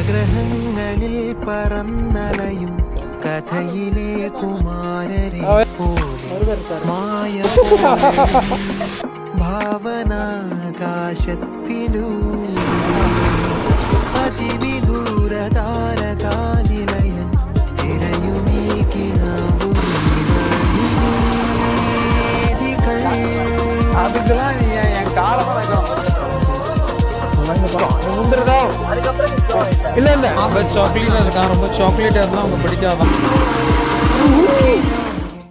നവഗ്രഹങ്ങളിൽ പറന്നലയും കഥയിലെ കുമാരരെ പോലെ മായ ഭാവനാകാശത്തിലൂ അതിവിദൂര താരകാനിലയൻ തിരയുമീ കിനാവു இல்ல இல்ல சாக்லேட் இருக்கான், ரொம்ப சாக்லேட் இருந்தா அவங்க பிடிக்காதான்.